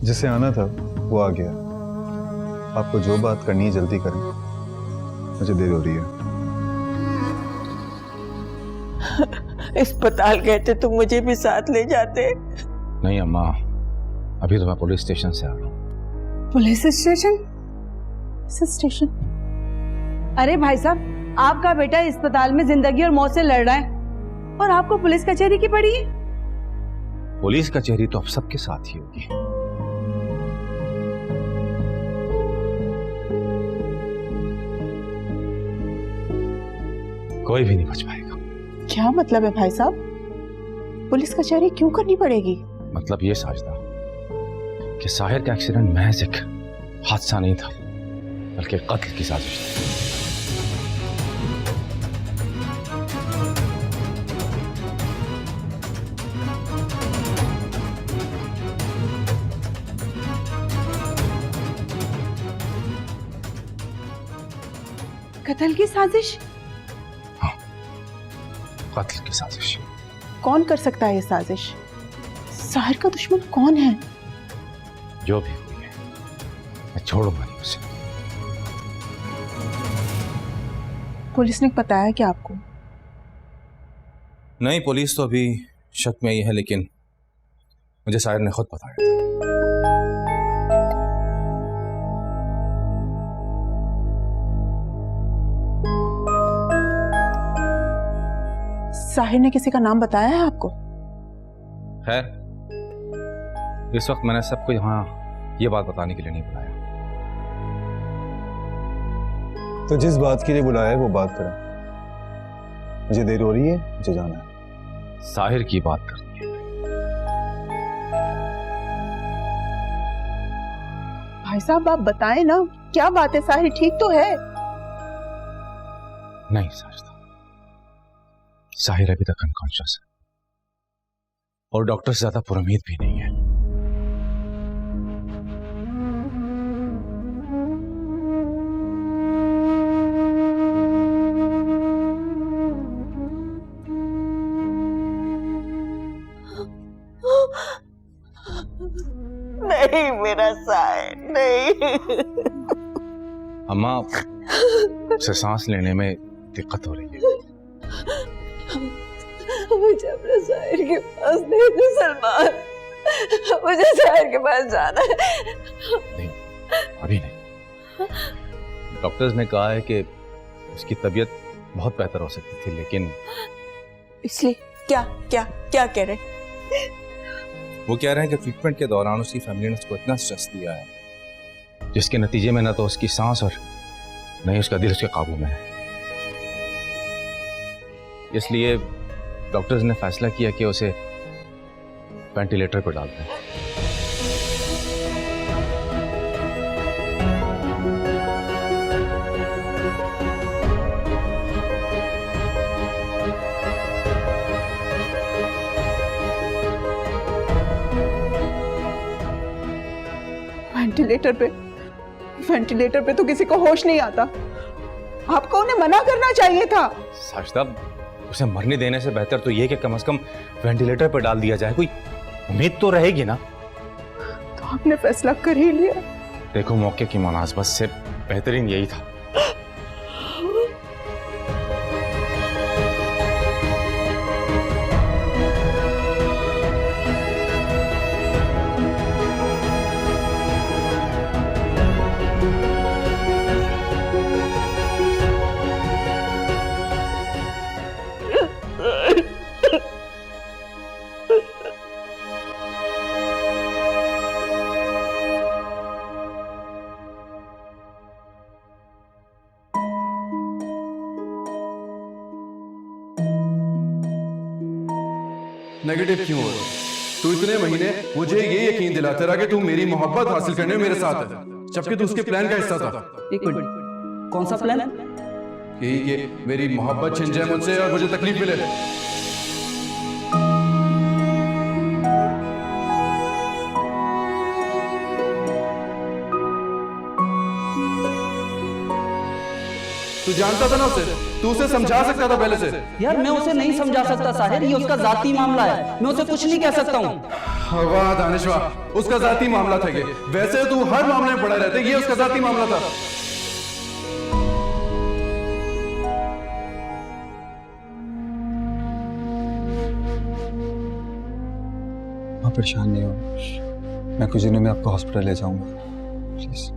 जिसे आना था वो आ गया। आपको जो बात करनी है जल्दी करें, मुझे देर हो रही है। अस्पताल गए थे तो मुझे भी साथ ले जाते। नहीं अम्मा, अभी तो मैं पुलिस स्टेशन से आ रहा हूँ। Police station? स्टेशन? अरे भाई साहब, आपका बेटा अस्पताल में जिंदगी और मौत से लड़ रहा है और आपको पुलिस कचहरी की पड़ी है। पुलिस कचहरी तो अब सबके साथ ही होगी। कोई भी नहीं बच पाएगा। क्या मतलब है भाई साहब? पुलिस कचहरी क्यों करनी पड़ेगी? मतलब ये साजदा कि साहिर का एक्सीडेंट महज एक हादसा नहीं था, बल्कि कत्ल की साजिश थी। कत्ल की साजिश? हाँ, कत्ल की साजिश। कौन कर सकता है ये साजिश? साहिर का दुश्मन कौन है? जो भी हुई है, मैं छोड़ूंगा नहीं उसे। पुलिस ने बताया क्या आपको? नहीं, पुलिस तो अभी शक में ही है, लेकिन मुझे साहिर ने खुद बताया था। साहिर ने किसी का नाम बताया है आपको? खैर, इस वक्त मैंने सबको यहाँ ये बात बताने के लिए नहीं बुलाया। तो जिस बात के लिए बुलाया है वो बात करें। मुझे देर हो रही है, मुझे जाना है। साहिर की बात करनी है। भाई साहब आप बताएं ना, क्या बात है? साहिर ठीक तो है? नहीं साजदा, साहिर अभी तक अनकॉन्शियस है और डॉक्टर से ज्यादा पुरुम्मीद भी नहीं है। नहीं मेरा साहिर नहीं। अम्मा, उसे सांस लेने में दिक्कत हो रही है। मुझे अपने साहिर के पास नहीं तो सलमान, मुझे साहिर के पास जाना है। नहीं, अभी नहीं। डॉक्टर्स ने कहा है कि उसकी तबीयत बहुत बेहतर हो सकती थी, लेकिन इसलिए क्या क्या क्या कह रहे? वो कह रहे हैं कि ट्रीटमेंट के दौरान उसकी फैमिली ने उसको इतना स्ट्रेस दिया है जिसके नतीजे में न तो उसकी सांस और न ही उसका दिल उसके काबू में है। इसलिए डॉक्टर्स ने फैसला किया कि उसे वेंटिलेटर पर डालते हैं। वेंटिलेटर पे तो किसी को होश नहीं आता। आपको उन्हें मना करना चाहिए था। साजदा, उसे मरने देने से बेहतर तो ये कि कम से कम वेंटिलेटर पर डाल दिया जाए। कोई उम्मीद तो रहेगी ना। तो आपने फैसला कर ही लिया। देखो, मौके की मुनासबत से बेहतरीन यही था। नेगेटिव क्यों हो? तू इतने महीने मुझे ये यकीन दिलाता रहा कि तू मेरी मोहब्बत हासिल करने में मेरे साथ है, जबकि तू उसके प्लान का हिस्सा था। एक मिनट, कौन सा प्लान? कि ये मेरी मोहब्बत छिन जाए मुझसे और मुझे तकलीफ मिले। तू जानता था ना उसे, तू उसे समझा सकता था पहले से। यार मैं उसे नहीं समझा सकता साहिर, ये उसका जाती मामला है, मैं उसे कुछ नहीं कह सकता हूँ। वाह दानिश वाह, उसका जाती मामला था ये। वैसे तू हर मामले में पड़ा रहता है, ये उसका जाती मामला था। आप परेशान नहीं हो, मैं कुछ दिनों में आपको हॉस्पिटल ले जाऊंगा, प्लीज।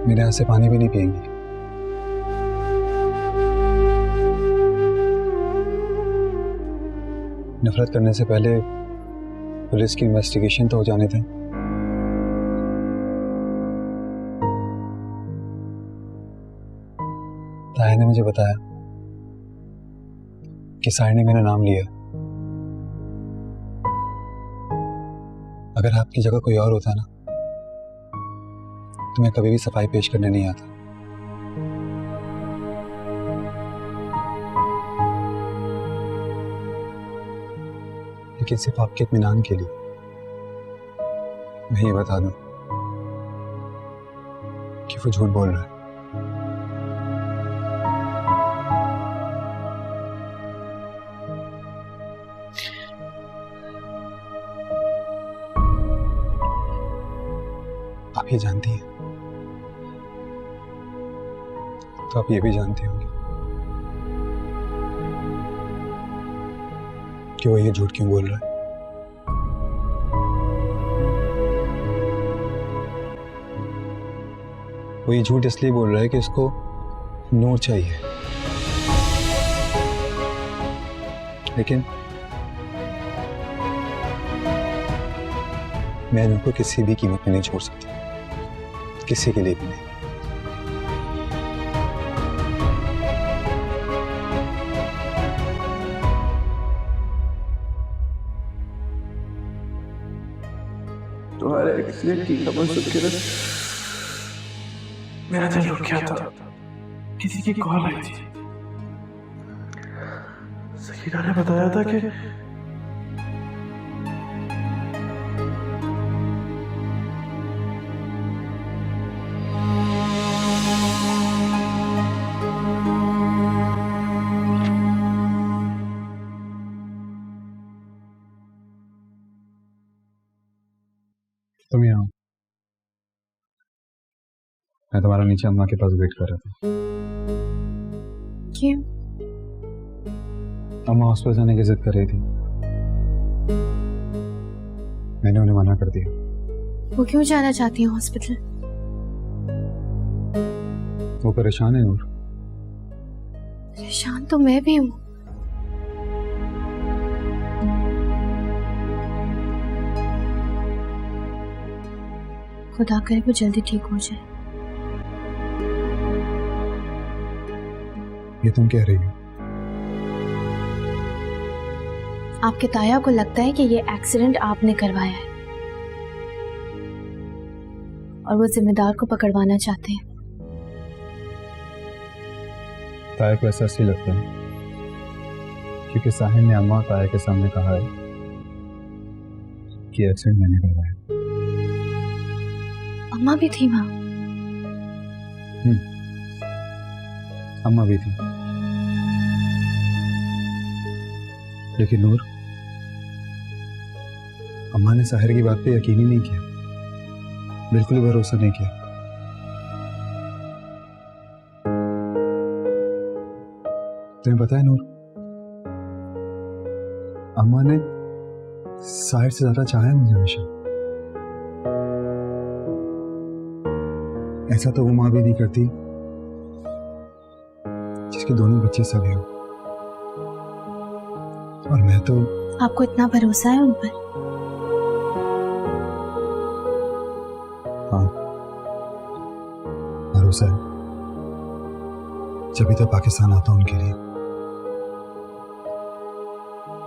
मेरे यहाँ से पानी भी नहीं पिएंगी? नफरत करने से पहले पुलिस की इन्वेस्टिगेशन तो हो जाने दें। ताया ने मुझे बताया कि साहिर ने मेरा नाम लिया। अगर आपकी जगह कोई और होता ना तो मैं कभी भी सफाई पेश करने नहीं आता। लेकिन सिर्फ आपके इत्मीनान के लिए मैं ये बता दूं कि वो झूठ बोल रहा है। आप ये जानती हैं तो आप ये भी जानते होंगे कि वो ये झूठ क्यों बोल रहा है। वो ये झूठ इसलिए बोल रहा है कि उसको नूर चाहिए, लेकिन मैं नूर को किसी भी कीमत में नहीं छोड़ सकती, किसी के लिए भी नहीं। तुम्हारे एक्सीडेंट की खबर सुनकर मेरा दिल रुक गया था। किसी की कॉल आई थी, सकीना ने बताया था कि तुम यहाँ, मैं तुम्हारा नीचे अम्मा के पास वेट कर रहा था। क्यों? अम्मा हॉस्पिटल जाने की जिद कर रही थी, मैंने उन्हें मना कर दिया। वो क्यों जाना चाहती है हॉस्पिटल? वो परेशान है नूर। परेशान तो मैं भी हूँ। खुदा करे वो जल्दी ठीक हो जाए। ये तुम कह रही हो? आपके ताया को लगता है कि ये एक्सीडेंट आपने करवाया है और वो जिम्मेदार को पकड़वाना चाहते हैं। ताया को ऐसा इसलिए लगता है क्योंकि साहिर ने अम्मा ताया के सामने कहा है कि एक्सीडेंट मैंने करवाया। अम्मा भी थी वहां? अम्मा भी थी, लेकिन नूर, अम्मा ने साहिर की बात पे यकीन ही नहीं किया, बिल्कुल भी भरोसा नहीं किया। तुम्हें पता है नूर, अम्मा ने साहिर से ज्यादा चाहा है मुझे हमेशा। ऐसा तो वो माँ भी नहीं करती जिसके दोनों बच्चे सगे हो, और मैं तो। आपको इतना भरोसा है उन पर? हाँ, भरोसा है, जब तो पाकिस्तान आता उनके लिए,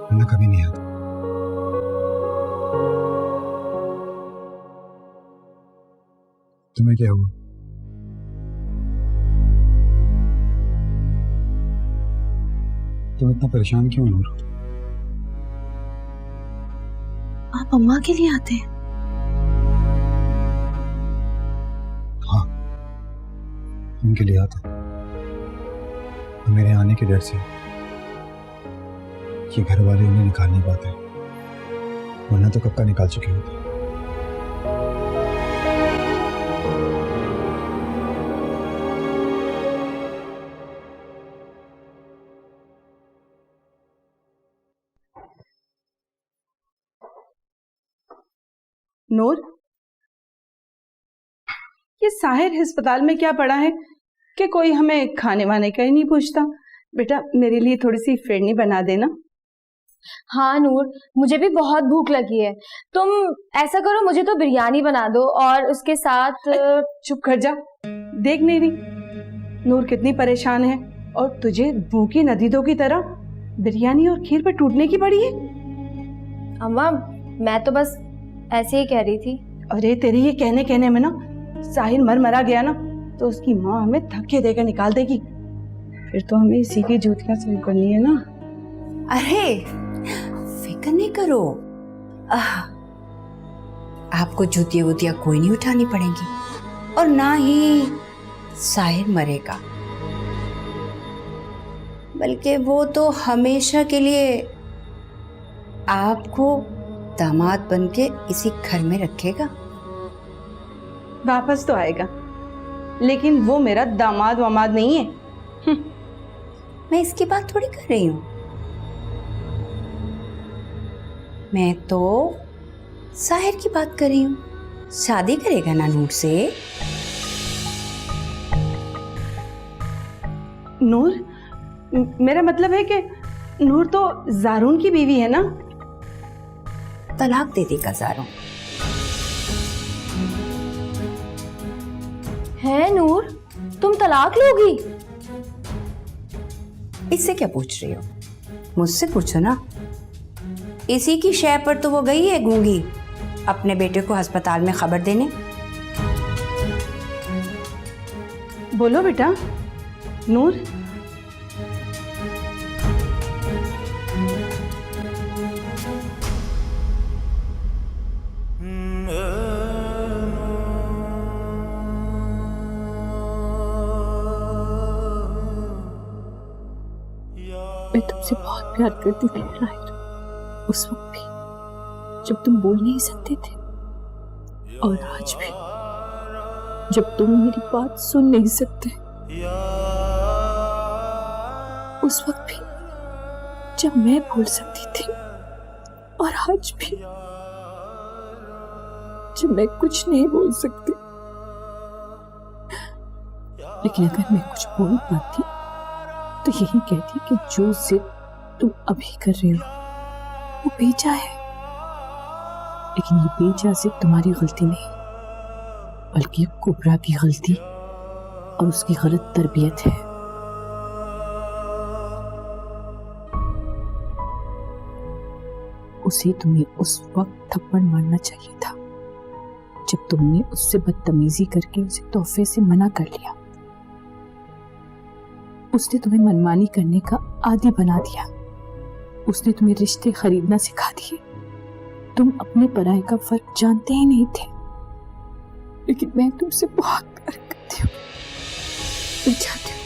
वरना कभी नहीं आता। तुम्हें क्या हुआ? तुम इतना परेशान क्यों नूर? आप अम्मा के लिए आते हैं? हाँ, उनके लिए आता हूँ। और मेरे आने के डर से ये घर वाले उन्हें निकाल नहीं पाते, वरना तो कब का निकाल चुके होते। नूर, ये साहिर अस्पताल में क्या पड़ा है कि कोई हमें खाने वाने का ही नहीं पूछता। बेटा मेरे लिए थोड़ी सी फिरनी बना देना। हाँ नूर, मुझे भी बहुत भूख लगी है। तुम ऐसा करो, मुझे तो बिरयानी बना दो और उसके साथ। चुप कर जा, देख नहीं रही नूर कितनी परेशान है और तुझे भूखी नदीदों की तरह बिरयानी और खीर पे टूटने की पड़ी है। अम्मा मैं तो बस ऐसे ही कह रही थी। अरे तेरे ये कहने में ना साहिर मरा गया ना तो उसकी माँ हमें धक्के देकर निकाल देगी, फिर तो हमें इसी की जूतियां सही करनी है ना। अरे फिक्र नहीं करो, आपको जूतियां वूतियां कोई नहीं उठानी पड़ेंगी और ना ही साहिर मरेगा, बल्कि वो तो हमेशा के लिए आपको दामाद बनके इसी घर में रखेगा। वापस तो आएगा, लेकिन वो मेरा दामाद वामाद नहीं है। मैं इसकी बात थोड़ी कर रही हूँ, मैं तो साहिर की बात कर रही हूँ। शादी करेगा ना नूर से। नूर, मेरा मतलब है कि नूर तो जारून की बीवी है ना। तलाक दे देगा जारून। है नूर, तुम तलाक लोगी? इससे क्या पूछ रही हो, मुझसे पूछो ना। इसी की शय पर तो वो गई है गूंगी अपने बेटे को अस्पताल में खबर देने। बोलो बेटा। नूर, मैं तुमसे बहुत प्यार करती थी राहिर, उस वक्त भी जब तुम बोल नहीं सकते थे, और आज भी जब तुम मेरी बात सुन नहीं सकते। उस वक्त भी जब मैं बोल सकती थी, और आज भी जब मैं कुछ नहीं बोल सकती। लेकिन अगर मैं कुछ बोल पाती तो यही कहती कि जो जिद तुम अभी कर रहे हो वो बेजा है, लेकिन ये बेजा जिद तुम्हारी गलती नहीं, बल्कि कुबरा की गलती और उसकी गलत तरबियत है। उसे तुम्हें उस वक्त थप्पड़ मारना चाहिए था जब तुमने उससे बदतमीजी करके उसे तोहफे से मना कर लिया। उसने तुम्हें मनमानी करने का आदी बना दिया। उसने तुम्हें रिश्ते खरीदना सिखा दिए। तुम अपने पराये का फर्क जानते ही नहीं थे। लेकिन मैं तुमसे बहुत प्यार करती हूँ। मैं चाहती हूँ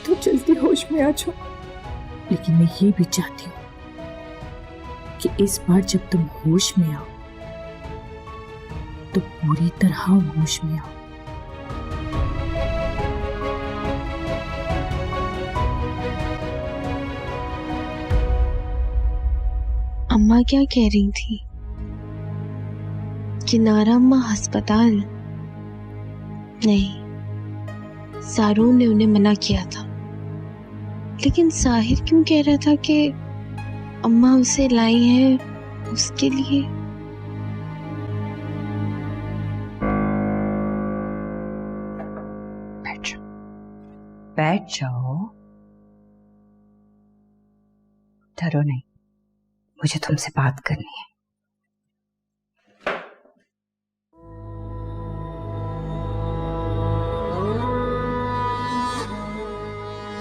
तुम जल्दी होश में आ जाओ, लेकिन मैं ये भी चाहती हूँ कि इस बार जब तुम होश में आओ तो पूरी तरह होश में आओ। अम्मा क्या कह रही थी कि नारा अम्मा अस्पताल? नहीं, सारून ने उन्हें मना किया था। लेकिन साहिर क्यों कह रहा था कि अम्मा उसे लाई है उसके लिए? बैठ जाओ, डरो नहीं, मुझे तुमसे बात करनी है।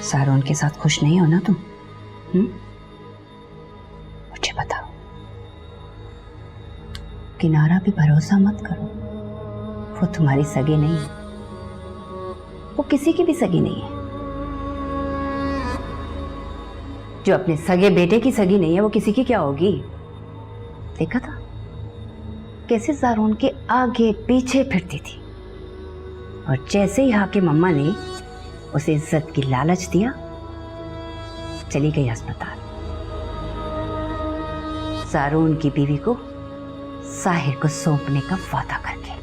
सारून के साथ खुश नहीं हो ना तुम? मुझे बताओ, किनारा पे भरोसा मत करो, वो तुम्हारी सगी नहीं है, वो किसी की भी सगी नहीं है। जो अपने सगे बेटे की सगी नहीं है वो किसी की क्या होगी? देखा था कैसे ज़ारून के आगे पीछे फिरती थी, और जैसे ही हाकिम अम्मा ने उसे इज्जत की लालच दिया, चली गई अस्पताल, ज़ारून की बीवी को साहिर को सौंपने का वादा करके।